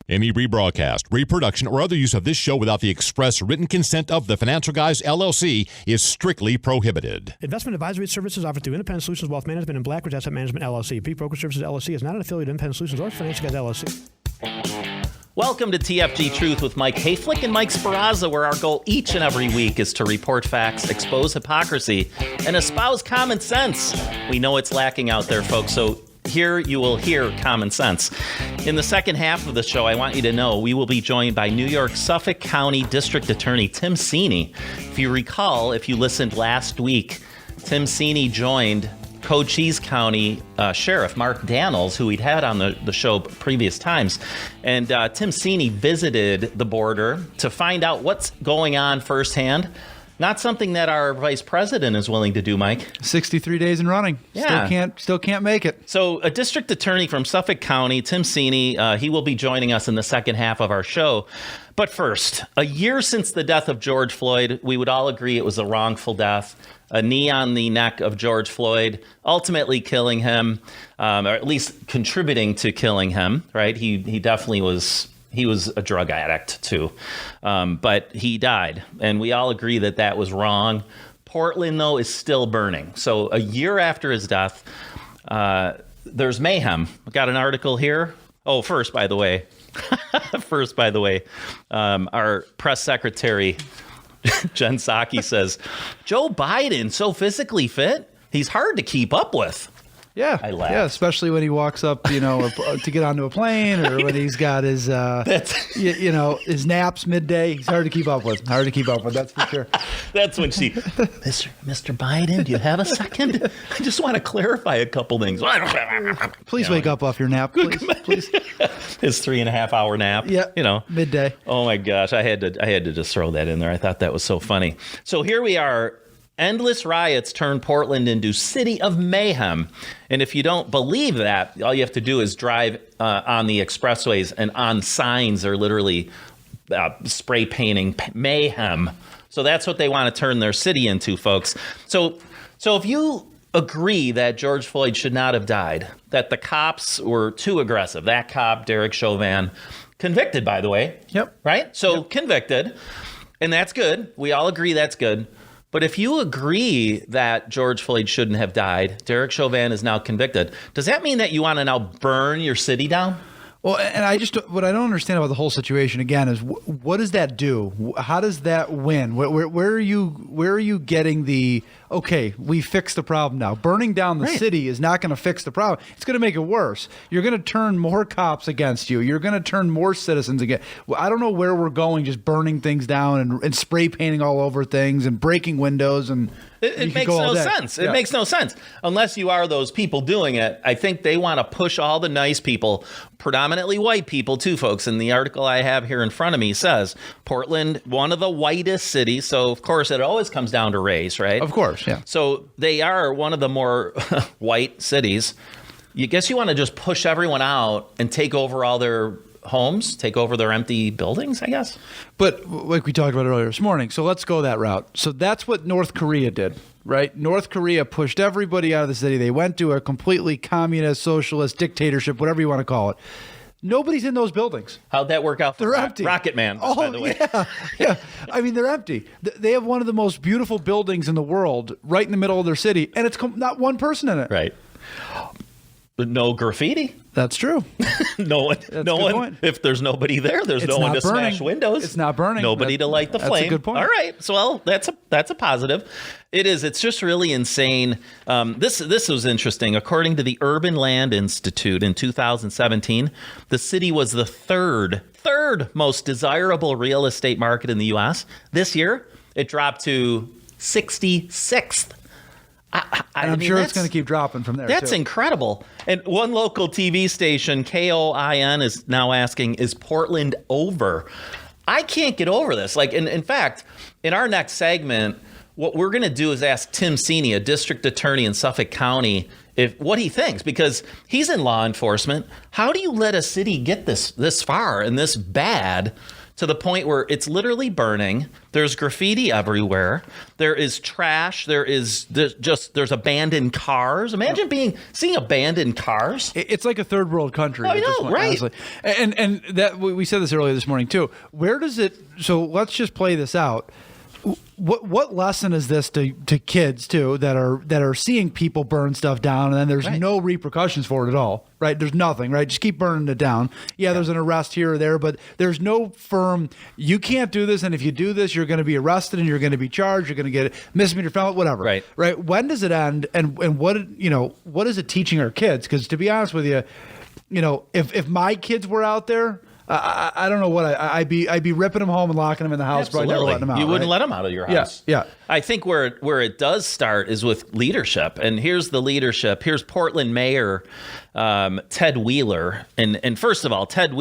Any rebroadcast, reproduction, or other use of this show without the express written consent of the Financial Guys, LLC is strictly prohibited. Investment advisory services offered through Independent Solutions Wealth Management and Blackridge Asset Management, LLC. Peak Broker Services, LLC is not an affiliate of Independent Solutions or Financial Guys, LLC. Welcome to TFG Truth with Mike Hoeflich and Mike Sperrazza, where our goal each and every week is to report facts, expose hypocrisy, and espouse common sense. We know it's lacking out there, folks, so here you will hear common sense. In the second half of the show, I want you to know we will be joined by New York Suffolk County District Attorney Tim Sini. If you recall, if you listened last week, Tim Sini joined Cochise County Sheriff Mark Daniels, who we'd had on the show previous times. And Tim Sini visited the border to find out what's going on firsthand. Not something that our vice president is willing to do, Mike. 63 days in running. Yeah. Still can't make it. So a district attorney from Suffolk County, Tim Sini, he will be joining us in the second half of our show. But first, a year since the death of George Floyd, we would all agree it was a wrongful death. A knee on the neck of George Floyd, ultimately killing him, or at least contributing to killing him, right? He definitely was... He was a drug addict, too, but he died, and we all agree that that was wrong. Portland, though, is still burning. So a year after his death, there's mayhem. I've got an article here. Oh, first, by the way, our press secretary, Jen Psaki, says, Joe Biden, so physically fit, he's hard to keep up with. Yeah, I laughed. Yeah, especially when he walks up, to get onto a plane, or when he's got his, his naps midday. He's hard to keep up with. That's for sure. That's when she, Mr. Biden, do you have a second? I just want to clarify a couple things. Please wake up off your nap, please. His 3.5 hour nap. Yeah, midday. Oh my gosh, I had to just throw that in there. I thought that was so funny. So here we are. Endless riots turned Portland into city of mayhem. And if you don't believe that, all you have to do is drive on the expressways, and on signs are literally spray painting mayhem. So that's what they want to turn their city into, folks. So if you agree that George Floyd should not have died, that the cops were too aggressive, that cop, Derek Chauvin, convicted, by the way. Yep. Right? So convicted. And that's good. We all agree that's good. But if you agree that George Floyd shouldn't have died, Derek Chauvin is now convicted, does that mean that you want to now burn your city down? Well, and what I don't understand about the whole situation again is what does that do? How does that win? Where are you getting the okay? We fixed the problem now. Burning down the city is not going to fix the problem. It's going to make it worse. You're going to turn more cops against you. You're going to turn more citizens against. Well, I don't know where we're going. Just burning things down and spray painting all over things and breaking windows and. It makes no sense. It makes no sense unless you are those people doing it. I think they want to push all the nice people, predominantly white people too, folks. And the article I have here in front of me says Portland, one of the whitest cities. So, of course, it always comes down to race, right? Of course, yeah. So they are one of the more white cities. You guess you want to just push everyone out and take over all their homes, take over their empty buildings, I guess. But like we talked about earlier this morning, so let's go that route. So that's what North Korea did, right? North Korea pushed everybody out of the city. They went to a completely communist, socialist dictatorship, whatever you want to call it. Nobody's in those buildings. How'd that work out for They're empty. Rocket Man, by the way? Yeah. I mean, they're empty. They have one of the most beautiful buildings in the world right in the middle of their city, and it's not one person in it. Right. No graffiti. That's true. No one. If there's nobody there, there's no one to smash windows. It's not burning. Nobody to light the flame. That's a good point. All right. So, well, that's a positive. It is. It's just really insane. This was interesting. According to the Urban Land Institute in 2017, the city was the third most desirable real estate market in the U.S. This year, it dropped to 66th. I'm sure it's going to keep dropping from there. That's incredible. And one local TV station, KOIN, is now asking, is Portland over? I can't get over this. Like, in fact, in our next segment, what we're going to do is ask Tim Sini, a district attorney in Suffolk County, what he thinks, because he's in law enforcement. How do you let a city get this far and this bad to the point where it's literally burning. There's graffiti everywhere. There is trash. There's abandoned cars. Imagine seeing abandoned cars. It's like a third world country. I know, right? Honestly. And that we said this earlier this morning too. Where does it? So let's just play this out. What lesson is this to kids too that are seeing people burn stuff down, and then there's no repercussions for it at all, right? There's nothing, right? Just keep burning it down. Yeah, there's an arrest here or there, but there's no firm. You can't do this, and if you do this, you're going to be arrested and you're going to be charged. You're going to get misdemeanor felony, whatever. Right. When does it end? And what is it teaching our kids? Because to be honest with you, if my kids were out there. I don't know what I'd be ripping them home and locking them in the house. Absolutely. Probably never letting them out. You wouldn't let them out of your house. Yeah. I think where it does start is with leadership, and here's the leadership. Here's Portland Mayor Ted Wheeler, and first of all, Ted's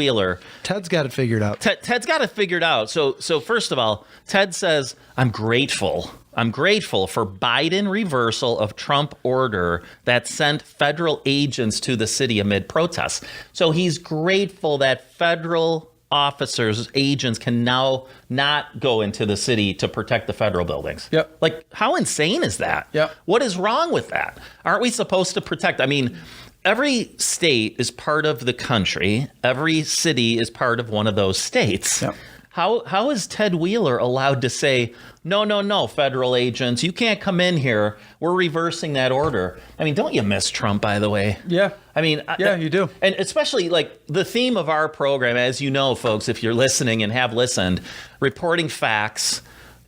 got it figured out. Ted's got it figured out. So first of all, Ted says, I'm grateful for Biden reversal of Trump order that sent federal agents to the city amid protests. So he's grateful that federal officers, agents can now not go into the city to protect the federal buildings. Yep. Like, how insane is that? Yep. What is wrong with that? Aren't we supposed to protect? I mean, every state is part of the country. Every city is part of one of those states. Yep. How is Ted Wheeler allowed to say, no, federal agents, you can't come in here. We're reversing that order. I mean, don't you miss Trump, by the way? Yeah. I mean, yeah, you do. And especially like the theme of our program, as you know, folks, if you're listening and have listened, reporting facts,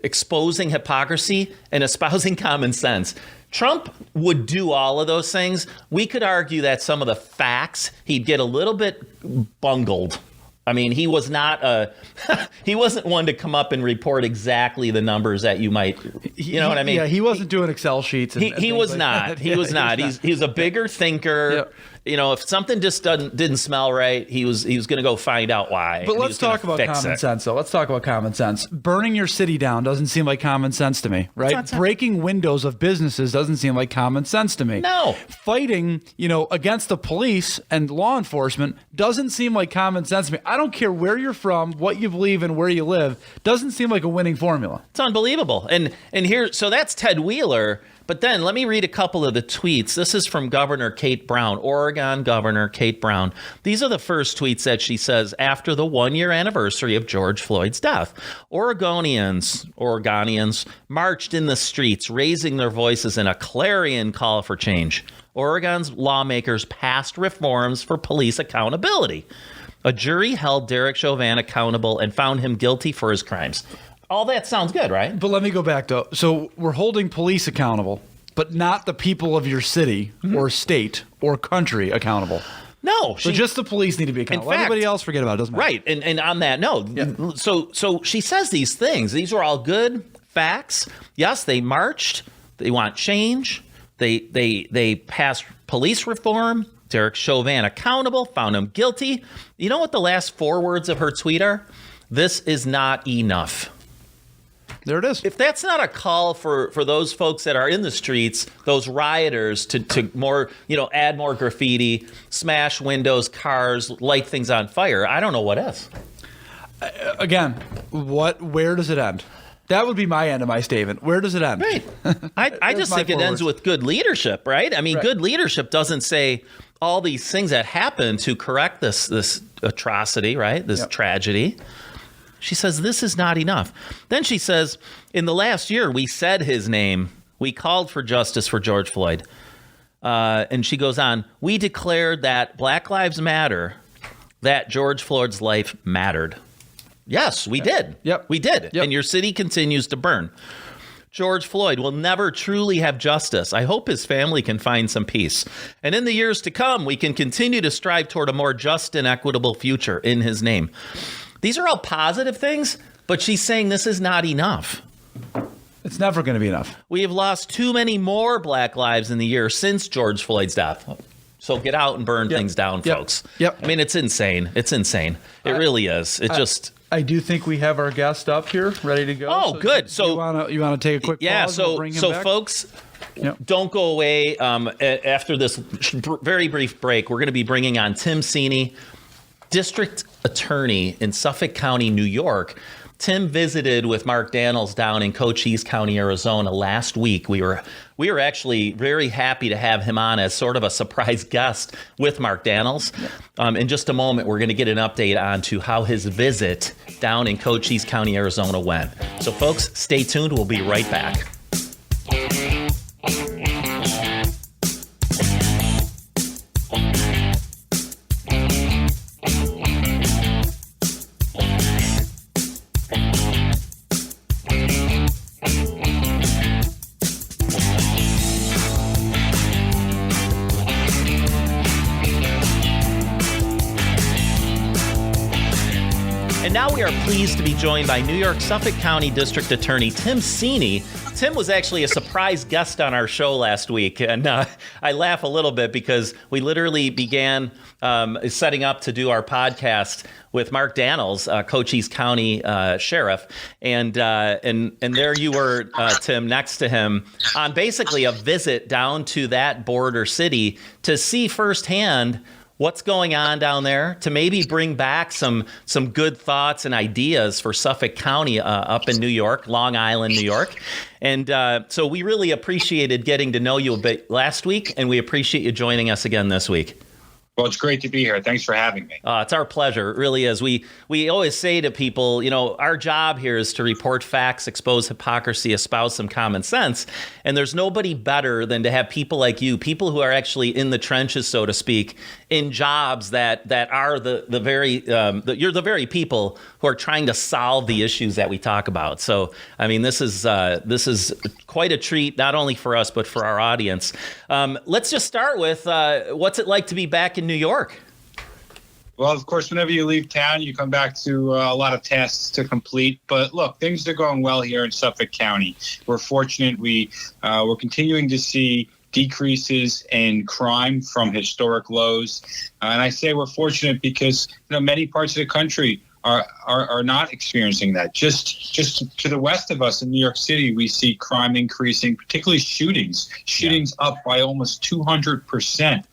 exposing hypocrisy, and espousing common sense. Trump would do all of those things. We could argue that some of the facts, he'd get a little bit bungled. I mean, he was not he wasn't one to come up and report exactly the numbers that you might, what I mean? Yeah, he wasn't doing Excel sheets. He was not. He was not. He's a bigger thinker. Yep. If something just didn't smell right, he was going to go find out why. But let's talk about common sense, though. Let's talk about common sense. Burning your city down doesn't seem like common sense to me, right? Breaking windows of businesses doesn't seem like common sense to me. No. Fighting, against the police and law enforcement doesn't seem like common sense to me. I don't care where you're from, what you believe, and where you live. Doesn't seem like a winning formula. It's unbelievable. And here, so that's Ted Wheeler. But then let me read a couple of the tweets. This is from Governor Kate Brown, Oregon Governor Kate Brown. These are the first tweets that she says after the 1-year anniversary of George Floyd's death. Oregonians marched in the streets, raising their voices in a clarion call for change. Oregon's lawmakers passed reforms for police accountability. A jury held Derek Chauvin accountable and found him guilty for his crimes. All that sounds good, right? But let me go back to, so we're holding police accountable, but not the people of your city or state or country accountable. No. So just the police need to be accountable. Everybody else, forget about it. Doesn't matter. Right. And on that note, so she says these things. These are all good facts. Yes, they marched. They want change. They passed police reform. Derek Chauvin accountable, found him guilty. You know what the last 4 words of her tweet are? This is not enough. There it is. If that's not a call for those folks that are in the streets, those rioters to more, add more graffiti, smash windows, cars, light things on fire, I don't know what is. Again, where does it end? That would be my end of my statement. Where does it end? Right. I just think it ends with good leadership, right? I mean, good leadership doesn't say all these things that happen to correct this atrocity, right? This tragedy. She says, this is not enough. Then she says, in the last year, we said his name. We called for justice for George Floyd. And she goes on, we declared that Black Lives Matter, that George Floyd's life mattered. Yes, we did. Yep. We did. Yep. And your city continues to burn. George Floyd will never truly have justice. I hope his family can find some peace. And in the years to come, we can continue to strive toward a more just and equitable future in his name. These are all positive things, but she's saying this is not enough. It's never going to be enough. We have lost too many more Black lives in the year since George Floyd's death. So get out and burn things down, folks. Yep. I mean, it's insane. It's insane. It really is. I do think we have our guest up here, ready to go. Oh, good. So you want to take a quick pause? So folks, don't go away. After this very brief break, we're going to be bringing on Tim Sini, District attorney in Suffolk County, New York. Tim visited with Mark Daniels down in Cochise County, Arizona last week. We were actually very happy to have him on as sort of a surprise guest with Mark Daniels. In just a moment, we're going to get an update on to how his visit down in Cochise County, Arizona went. So folks, stay tuned. We'll be right back. And now we are pleased to be joined by New York Suffolk County District Attorney Tim Sini. Tim was actually a surprise guest on our show last week, and I laugh a little bit because we literally began setting up to do our podcast with Mark Daniels, Cochise County Sheriff, and there you were, Tim, next to him on basically a visit down to that border city to see firsthand what's going on down there, to maybe bring back some good thoughts and ideas for Suffolk County up in New York, Long Island, New York. And so we really appreciated getting to know you a bit last week, and we appreciate you joining us again this week. Well, it's great to be here. Thanks for having me. It's our pleasure. It really is. We always say to people, our job here is to report facts, expose hypocrisy, espouse some common sense. And there's nobody better than to have people like you, people who are actually in the trenches, so to speak, in jobs that are you're the very people who are trying to solve the issues that we talk about. So, I mean, this is quite a treat, not only for us, but for our audience. Let's just start with what's it like to be back in New York? Well, of course, whenever you leave town, you come back to a lot of tasks to complete. But look, things are going well here in Suffolk County. We're fortunate. We're continuing to see decreases in crime from historic lows. And I say we're fortunate because many parts of the country are not experiencing that. Just to the west of us in New York City, we see crime increasing, particularly shootings up by almost 200%.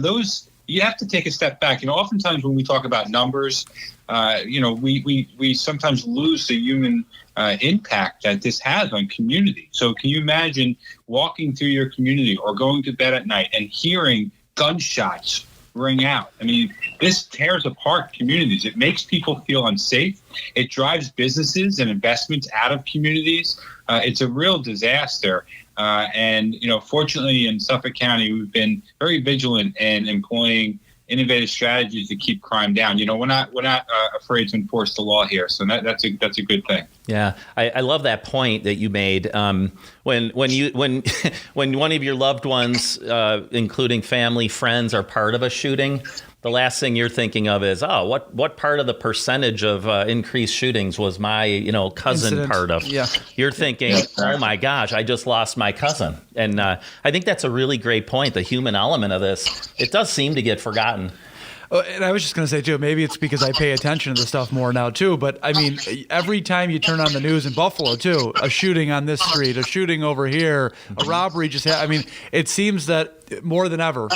Those, you have to take a step back. Oftentimes when we talk about numbers, we sometimes lose the human impact that this has on community. So can you imagine walking through your community or going to bed at night and hearing gunshots ring out? I mean, this tears apart communities. It makes people feel unsafe. It drives businesses and investments out of communities. It's a real disaster. And fortunately in Suffolk County, we've been very vigilant in employing innovative strategies to keep crime down. We're not afraid to enforce the law here. So that's a good thing. Yeah, I love that point that you made. When one of your loved ones, including family, friends, are part of a shooting, the last thing you're thinking of is, what part of the percentage of increased shootings was my cousin Incident. part of? Yeah. You're thinking, oh my gosh, I just lost my cousin. And I think that's a really great point. The human element of this, it does seem to get forgotten. And I was just going to say, too, maybe it's because I pay attention to this stuff more now, too. But, I mean, every time you turn on the news in Buffalo, too, a shooting on this street, a shooting over here, a robbery just happened. I mean, it seems that more than ever,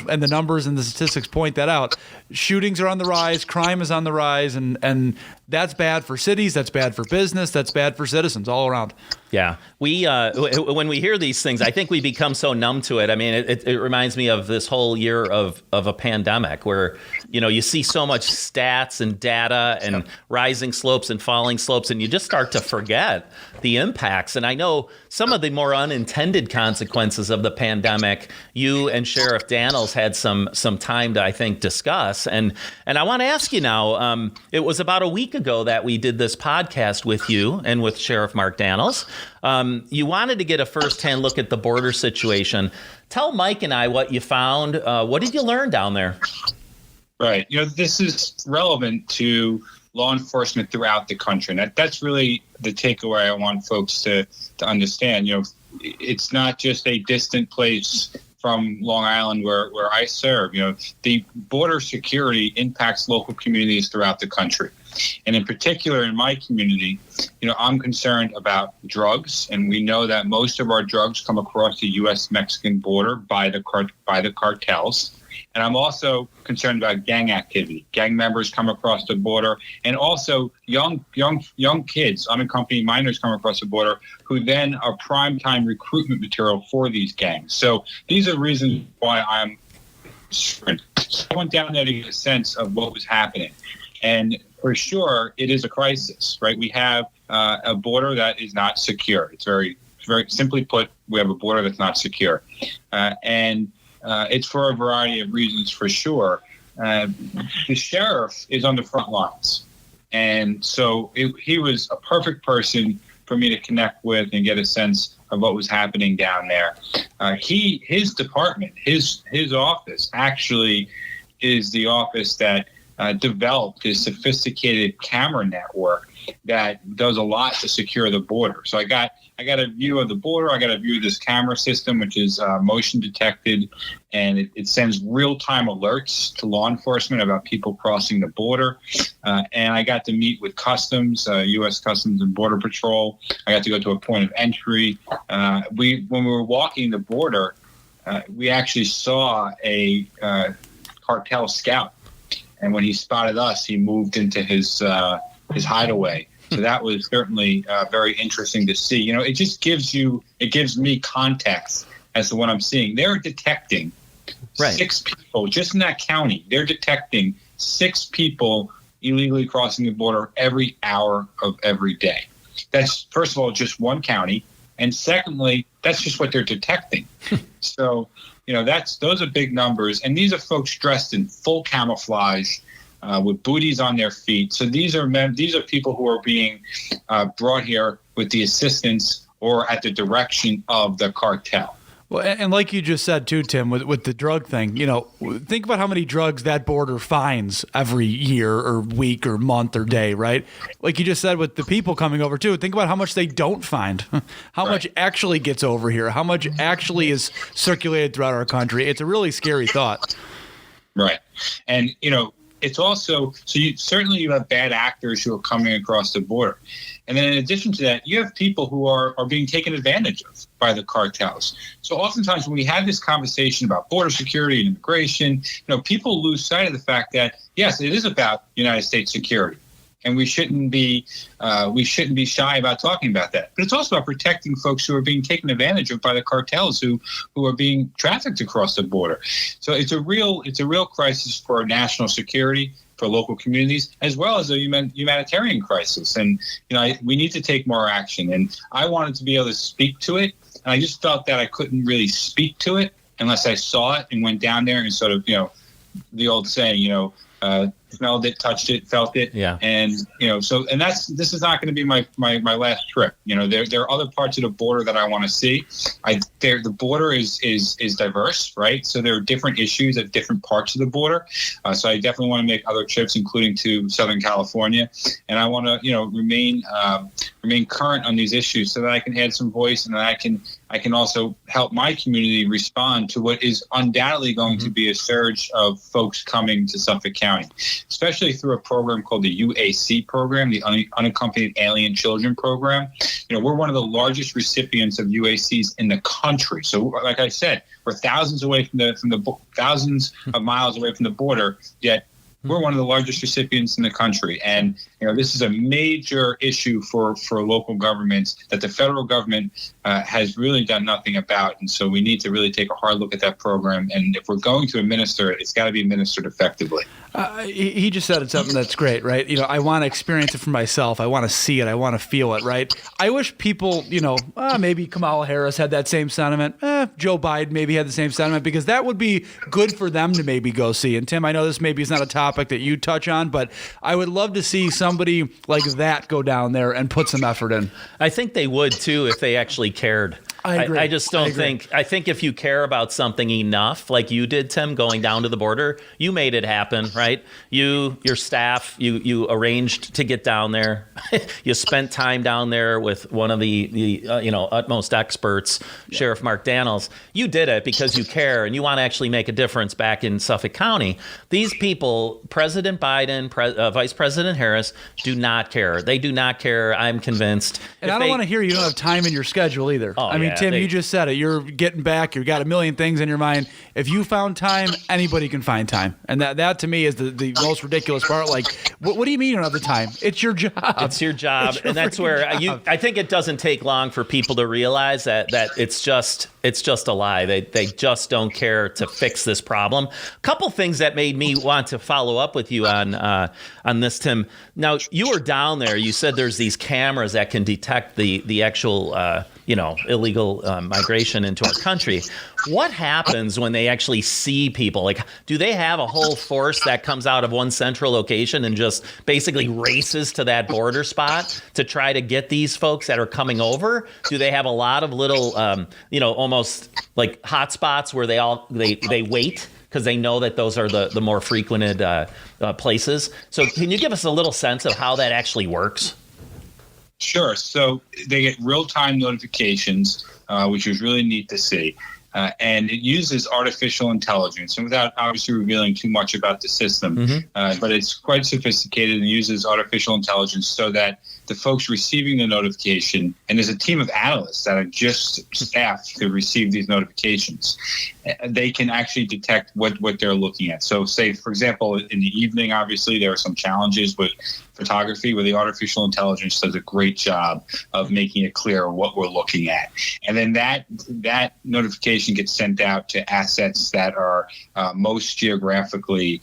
and the numbers and the statistics point that out, shootings are on the rise, crime is on the rise, and that's bad for cities, that's bad for business, that's bad for citizens all around. Yeah. We when we hear these things, I think we become so numb to it. I mean, it reminds me of this whole year of a pandemic where, you see so much stats and data and rising slopes and falling slopes, and you just start to forget the impacts. And I know some of the more unintended consequences of the pandemic, you and Sheriff Daniels had some time to, I think, discuss. And I want to ask you now, it was about a week ago that we did this podcast with you and with Sheriff Mark Daniels. You wanted to get a firsthand look at the border situation. Tell Mike and I what you found. What did you learn down there? Right. This is relevant to law enforcement throughout the country. And that's really the takeaway I want folks to understand. It's not just a distant place from Long Island where I serve. The border security impacts local communities throughout the country. And in particular, in my community, I'm concerned about drugs. And we know that most of our drugs come across the U.S.-Mexican border by the cartels. And I'm also concerned about gang activity. Gang members come across the border, and also young kids, unaccompanied minors come across the border, who then are primetime recruitment material for these gangs. So these are reasons why I'm concerned. I went down there to get a sense of what was happening. And for sure, it is a crisis, right? We have a border that is not secure. It's very simply put, we have a border that's not secure. And it's for a variety of reasons, for sure. The sheriff is on the front lines. And so he was a perfect person for me to connect with and get a sense of what was happening down there. His department, his office actually is the office that developed this sophisticated camera network that does a lot to secure the border. So I got a view of the border. I got a view of this camera system, which is motion detected, and it sends real-time alerts to law enforcement about people crossing the border. And I got to meet with Customs, U.S. Customs and Border Patrol. I got to go to a point of entry. When we were walking the border, we actually saw a cartel scout. And when he spotted us, he moved into his hideaway. So that was certainly very interesting to see. It just gives me context as to what I'm seeing. They're detecting 6 people just in that county. They're detecting 6 people illegally crossing the border every hour of every day. That's, first of all, just one county. And secondly, that's just what they're detecting. So, those are big numbers. And these are folks dressed in full camouflage, with booties on their feet. So these are people who are being brought here with the assistance or at the direction of the cartel. Well, and like you just said too, Tim, with the drug thing, think about how many drugs that border finds every year or week or month or day, right? Like you just said with the people coming over too, think about how much they don't find, how much actually gets over here, how much actually is circulated throughout our country. It's a really scary thought. Right. And, it's also, so you have bad actors who are coming across the border. And then in addition to that, you have people who are being taken advantage of by the cartels. So oftentimes when we have this conversation about border security and immigration, people lose sight of the fact that, yes, it is about United States security. And we shouldn't be shy about talking about that. But it's also about protecting folks who are being taken advantage of by the cartels who are being trafficked across the border. So it's a real crisis for our national security, for local communities, as well as a humanitarian crisis. And we need to take more action. And I wanted to be able to speak to it, and I just felt that I couldn't really speak to it unless I saw it and went down there and sort of the old saying, smelled it, touched it, felt it. Yeah. And, this is not going to be my last trip. There are other parts of the border that I want to see. The border is diverse, right? So there are different issues at different parts of the border. So I definitely want to make other trips, including to Southern California. And I want to, remain current on these issues so that I can add some voice and that I can also help my community respond to what is undoubtedly going to be a surge of folks coming to Suffolk County, especially through a program called the UAC program, the Unaccompanied Alien Children Program. We're one of the largest recipients of UACs in the country. So, like I said, we're thousands of miles away from the border, yet we're one of the largest recipients in the country. And, this is a major issue for local governments that the federal government has really done nothing about. And so we need to really take a hard look at that program. And if we're going to administer it, it's got to be administered effectively. He just said something that's great, right? I want to experience it for myself. I want to see it. I want to feel it, right? I wish people, maybe Kamala Harris had that same sentiment. Joe Biden maybe had the same sentiment, because that would be good for them to maybe go see. And Tim, I know this maybe is not a topic that you touch on, but I would love to see somebody like that go down there and put some effort in. I think they would too if they actually cared. I agree. I just don't think. I think if you care about something enough, like you did, Tim, going down to the border, you made it happen, right? Your staff, you arranged to get down there. You spent time down there with one of the utmost experts, Sheriff Mark Daniels. You did it because you care and you want to actually make a difference back in Suffolk County. These people, President Biden, Vice President Harris, do not care. They do not care. I'm convinced. And I don't want to hear you don't have time in your schedule either. Oh, think, Tim, you just said it. You're getting back. You've got a million things in your mind. If you found time, anybody can find time. And that to me is the most ridiculous part. Like, what do you mean you don't have the time? It's your job. It's your job. And that's where I think it doesn't take long for people to realize that it's just a lie. They just don't care to fix this problem. A couple things that made me want to follow up with you on this, Tim. Now, you were down there. You said there's these cameras that can detect the actual illegal migration into our country. What happens when they actually see people? Like, do they have a whole force that comes out of one central location and just basically races to that border spot to try to get these folks that are coming over? Do they have a lot of little, almost like hot spots where they wait because they know that those are the more frequented places? So can you give us a little sense of how that actually works? Sure. So they get real-time notifications, which is really neat to see. And it uses artificial intelligence, and without obviously revealing too much about the system, but it's quite sophisticated and uses artificial intelligence so that the folks receiving the notification, and there's a team of analysts that are just staffed to receive these notifications, they can actually detect what they're looking at. So say, for example, in the evening, obviously there are some challenges with photography where the artificial intelligence does a great job of making it clear what we're looking at. And then that notification gets sent out to assets that are most geographically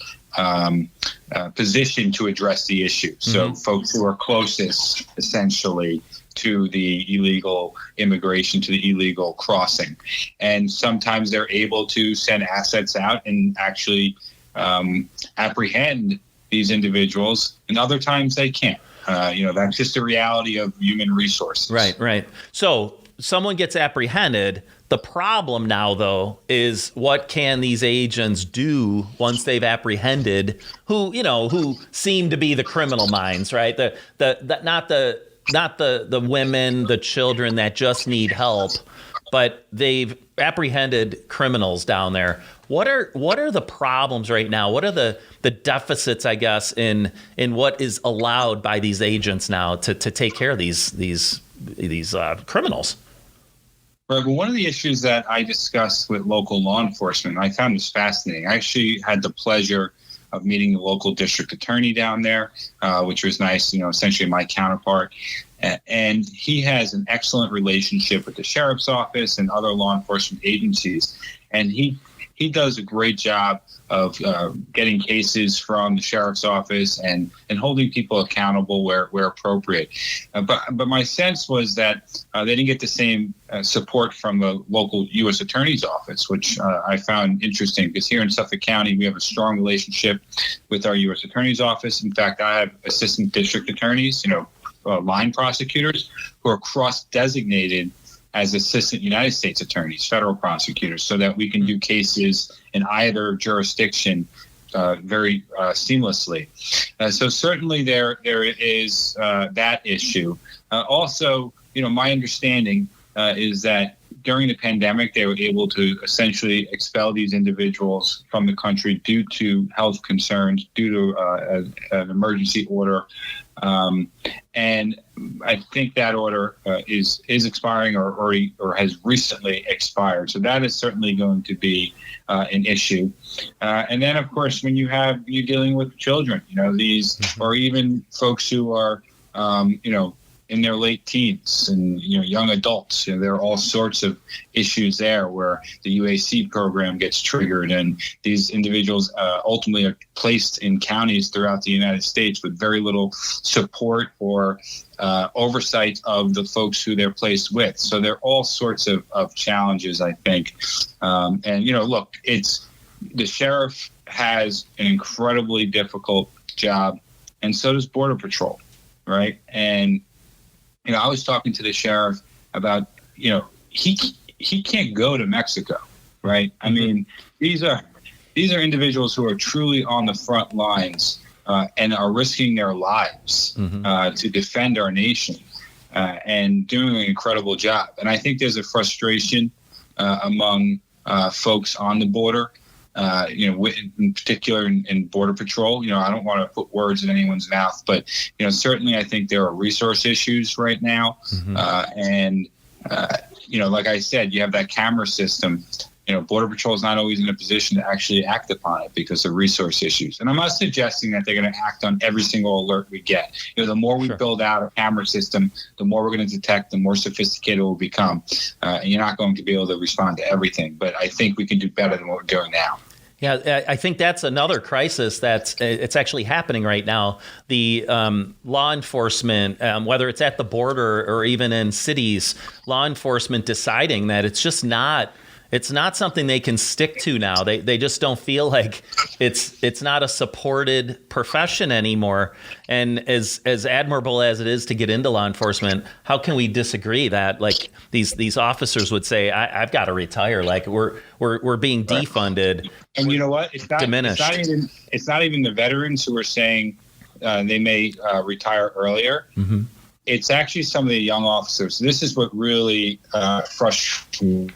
positioned to address the issue. So folks who are closest, essentially, to the illegal immigration, to the illegal crossing. And sometimes they're able to send assets out and actually apprehend these individuals, and other times they can't. That's just the reality of human resources. Right. So someone gets apprehended. The problem now, though, is what can these agents do once they've apprehended who seem to be the criminal minds, right? Not the women, the children that just need help, but they've apprehended criminals down there. What are the problems right now? What are the deficits, I guess, in what is allowed by these agents now to take care of these criminals? Right. Well, one of the issues that I discussed with local law enforcement, I found this fascinating. I actually had the pleasure of meeting the local district attorney down there, which was nice, essentially my counterpart. And he has an excellent relationship with the sheriff's office and other law enforcement agencies. And he does a great job of getting cases from the sheriff's office and holding people accountable where appropriate. But my sense was that they didn't get the same support from the local U.S. Attorney's Office, which I found interesting because here in Suffolk County, we have a strong relationship with our U.S. Attorney's Office. In fact, I have assistant district attorneys, line prosecutors who are cross-designated as assistant United States attorneys, federal prosecutors, so that we can do cases in either jurisdiction very seamlessly. So certainly there is that issue. Also, my understanding is that during the pandemic, they were able to essentially expel these individuals from the country due to health concerns, due to an emergency order. And I think that order is expiring or has recently expired. So that is certainly going to be an issue. And then, of course, when you're dealing with children, these or even folks who are, in their late teens and young adults, there are all sorts of issues there where the UAC program gets triggered, and these individuals ultimately are placed in counties throughout the United States with very little support or oversight of the folks who they're placed with. So there are all sorts of challenges, I think. And look, the sheriff has an incredibly difficult job, and so does Border Patrol, right? And I was talking to the sheriff about, he can't go to Mexico, right? I mean, these are individuals who are truly on the front lines and are risking their lives to defend our nation and doing an incredible job. And I think there's a frustration among folks on the border, in particular in Border Patrol. I don't want to put words in anyone's mouth, but, certainly I think there are resource issues right now. And like I said, you have that camera system. Border Patrol is not always in a position to actually act upon it because of resource issues. And I'm not suggesting that they're going to act on every single alert we get. The more we build out a camera system, the more we're going to detect, the more sophisticated it will become. And you're not going to be able to respond to everything. But I think we can do better than what we're doing now. Yeah, I think that's another crisis it's actually happening right now. The law enforcement, whether it's at the border or even in cities, law enforcement deciding that it's not something they can stick to now. They just don't feel like it's not a supported profession anymore. And as admirable as it is to get into law enforcement, how can we disagree that like these officers would say, I've got to retire. Like we're being defunded. And you know what? It's not diminished. It's not even the veterans who are saying they may retire earlier. Mm-hmm. It's actually some of the young officers. This is what really frustrates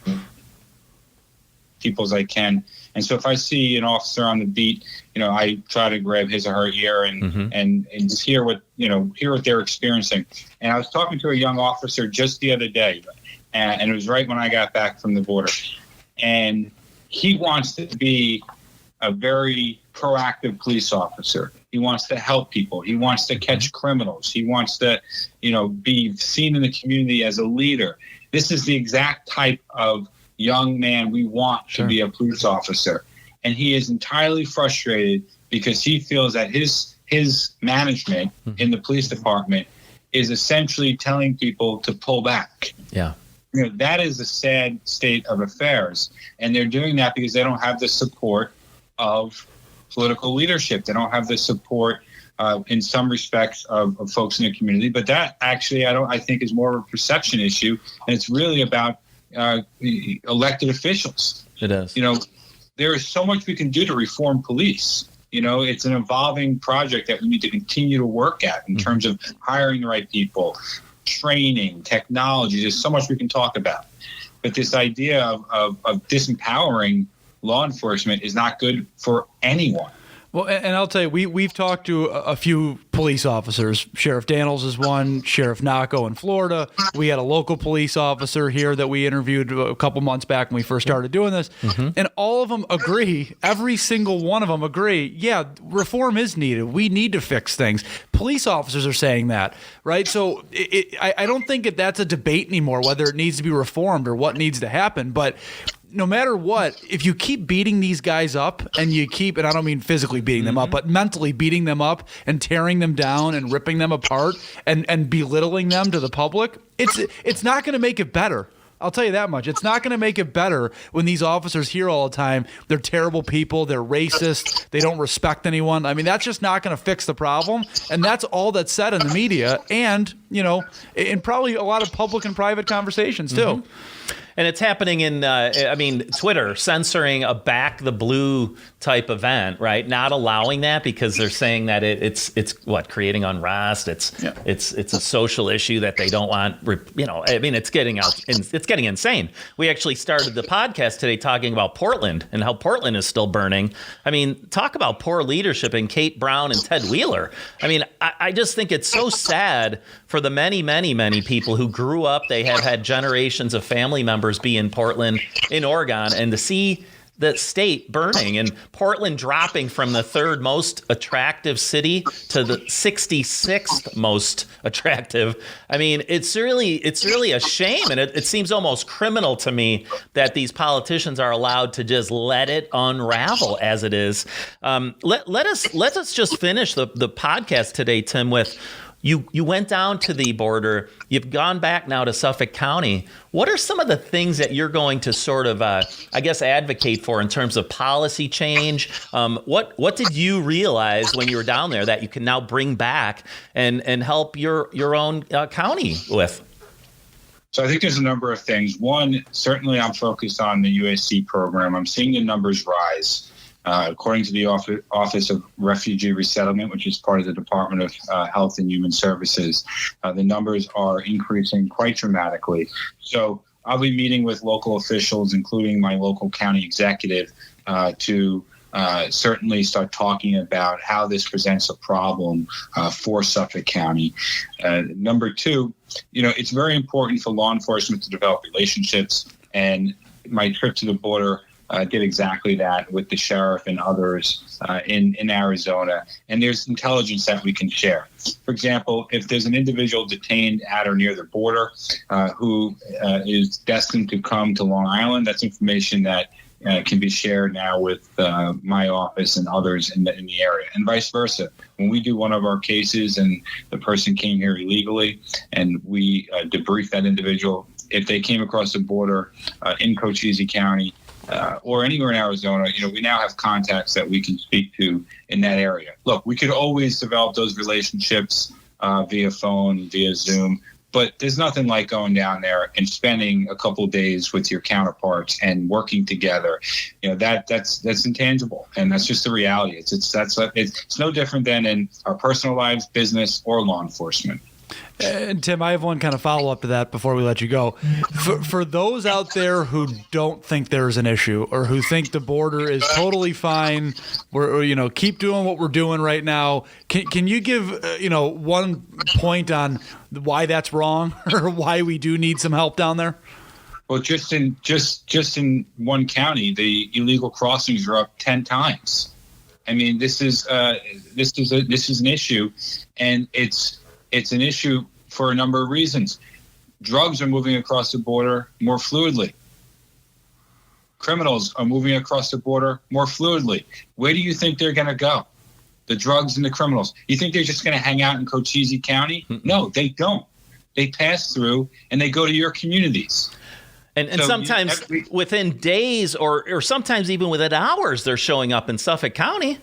people as I can. And so if I see an officer on the beat, I try to grab his or her ear and just hear what they're experiencing. And I was talking to a young officer just the other day, and it was right when I got back from the border. And he wants to be a very proactive police officer. He wants to help people. He wants to catch criminals. He wants to, be seen in the community as a leader. This is the exact type of young man we want to be a police officer. And he is entirely frustrated because he feels that his management in the police department is essentially telling people to pull back. Yeah. That is a sad state of affairs. And they're doing that because they don't have the support of political leadership. They don't have the support in some respects of folks in the community. But that actually, I think is more of a perception issue. And it's really about elected officials. It is. There is so much we can do to reform police. It's an evolving project that we need to continue to work at in terms of hiring the right people, training, technology. There's so much we can talk about. But this idea of disempowering law enforcement is not good for anyone. Well, and I'll tell you, we've talked to a few police officers. Sheriff Daniels is one, Sheriff Naco in Florida. We had a local police officer here that we interviewed a couple months back when we first started doing this. Mm-hmm. And all of them agree, every single one of them agree, yeah, reform is needed. We need to fix things. Police officers are saying that, right? So I don't think that's a debate anymore, whether it needs to be reformed or what needs to happen. But no matter what, if you keep beating these guys up and I don't mean physically beating them up, but mentally beating them up and tearing them down and ripping them apart and belittling them to the public, it's not going to make it better. I'll tell you that much. It's not going to make it better when these officers hear all the time, they're terrible people, they're racist, they don't respect anyone. I mean, that's just not going to fix the problem. And that's all that's said in the media and, in probably a lot of public and private conversations too. Mm-hmm. And it's happening in, Twitter censoring a Back the Blue type event, right? Not allowing that because they're saying that it's creating unrest. It's a social issue that they don't want. It's getting insane. We actually started the podcast today talking about Portland and how Portland is still burning. I mean, talk about poor leadership in Kate Brown and Ted Wheeler. I mean, I just think it's so sad for the many, many, many people who grew up. They have had generations of family members be in Portland, in Oregon, and to see the state burning and Portland dropping from the third most attractive city to the 66th most attractive. I mean, it's really a shame, and it seems almost criminal to me that these politicians are allowed to just let it unravel as it is. Let us just finish the podcast today, Tim, with You went down to the border. You've gone back now to Suffolk County. What are some of the things that you're going to sort of, advocate for in terms of policy change? What did you realize when you were down there that you can now bring back and help your own county with? So I think there's a number of things. One, certainly I'm focused on the USC program. I'm seeing the numbers rise. According to the Office of Refugee Resettlement, which is part of the Department of Health and Human Services, the numbers are increasing quite dramatically. So I'll be meeting with local officials, including my local county executive, to certainly start talking about how this presents a problem for Suffolk County. Number two, it's very important for law enforcement to develop relationships, and my trip to the border did exactly that with the sheriff and others in Arizona. And there's intelligence that we can share. For example, if there's an individual detained at or near the border who is destined to come to Long Island, that's information that can be shared now with my office and others in the area, and vice versa. When we do one of our cases and the person came here illegally and we debrief that individual, if they came across the border in Cochise County or anywhere in Arizona, we now have contacts that we can speak to in that area. Look, we could always develop those relationships via phone, via Zoom, but there's nothing like going down there and spending a couple of days with your counterparts and working together. That's intangible, and that's just the reality. It's no different than in our personal lives, business, or law enforcement. And Tim, I have one kind of follow-up to that before we let you go. For those out there who don't think there's an issue or who think the border is totally fine, we're keep doing what we're doing right now. Can you give one point on why that's wrong or why we do need some help down there? Well, just in one county, the illegal crossings are up 10 times. I mean, this is an issue, and it's an issue for a number of reasons. Drugs are moving across the border more fluidly. Criminals are moving across the border more fluidly. Where do you think they're going to go? The drugs and the criminals. You think they're just going to hang out in Cochise County? No, they don't. They pass through and they go to your communities. And so sometimes within days or sometimes even within hours, they're showing up in Suffolk County.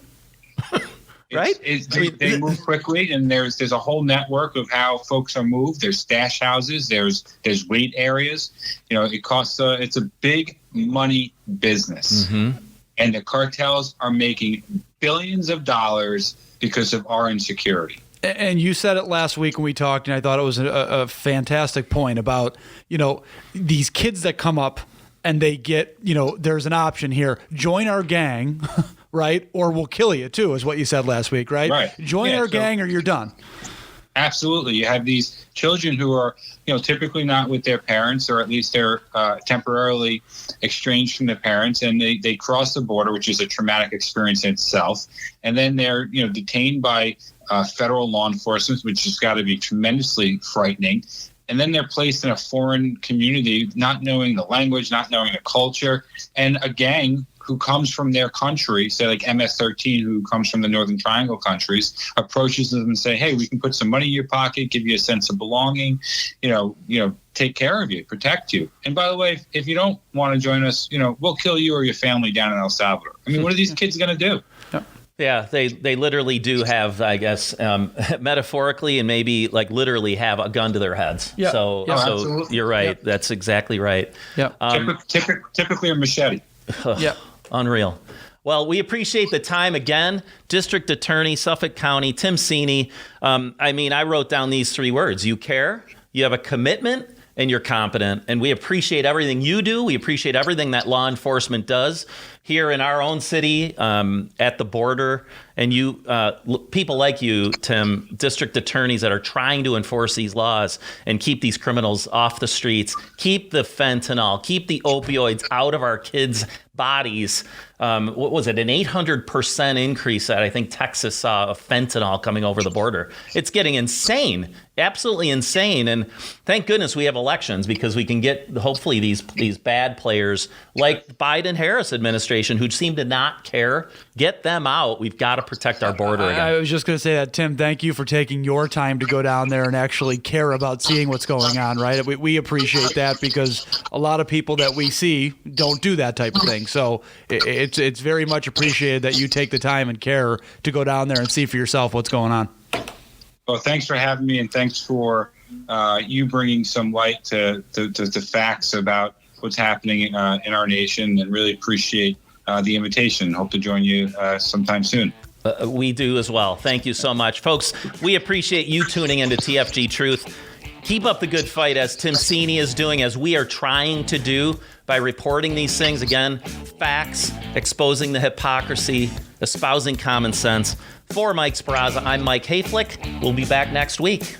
Right? They move quickly, and there's a whole network of how folks are moved. There's stash houses. There's wait areas. It costs. It's a big money business, and the cartels are making billions of dollars because of our insecurity. And you said it last week when we talked, and I thought it was a fantastic point about these kids that come up and they get there's an option here: join our gang. Right? Or we'll kill you too, is what you said last week, right? Right. Join our gang or you're done. Absolutely. You have these children who are, typically not with their parents, or at least they're temporarily estranged from their parents, and they cross the border, which is a traumatic experience in itself. And then they're, detained by federal law enforcement, which has got to be tremendously frightening. And then they're placed in a foreign community, not knowing the language, not knowing the culture, and a gang who comes from their country, say like MS-13, who comes from the Northern Triangle countries, approaches them and say, hey, we can put some money in your pocket, give you a sense of belonging, take care of you, protect you. And by the way, if you don't want to join us, we'll kill you or your family down in El Salvador. I mean, what are these kids going to do? Yeah, they literally do have, I guess, metaphorically and maybe like literally have a gun to their heads. Yeah. So you're right. Yep. That's exactly right. Yeah. Typically a machete. Yeah. Unreal. Well, we appreciate the time again. District Attorney, Suffolk County, Tim Sini. I wrote down these 3 words. You care, you have a commitment, and you're competent. And we appreciate everything you do. We appreciate everything that law enforcement does here in our own city, at the border. And you, people like you, Tim, district attorneys that are trying to enforce these laws and keep these criminals off the streets, keep the fentanyl, keep the opioids out of our kids' bodies. What was it? An 800% increase that I think Texas saw of fentanyl coming over the border. It's getting insane, absolutely insane. And thank goodness we have elections, because we can get hopefully these bad players like the Biden-Harris administration who seem to not care. Get them out. We've got to protect our border again. I was just going to say that, Tim, thank you for taking your time to go down there and actually care about seeing what's going on, right? We appreciate that, because a lot of people that we see don't do that type of thing. So it's very much appreciated that you take the time and care to go down there and see for yourself what's going on. Well, thanks for having me, and thanks for you bringing some light to facts about what's happening in our nation, and really appreciate the invitation. Hope to join you sometime soon. We do as well. Thank you so much. Folks, we appreciate you tuning into TFG Truth. Keep up the good fight, as Tim Sini is doing, as we are trying to do by reporting these things. Again, facts, exposing the hypocrisy, espousing common sense. For Mike Sperrazza, I'm Mike Hoeflich. We'll be back next week.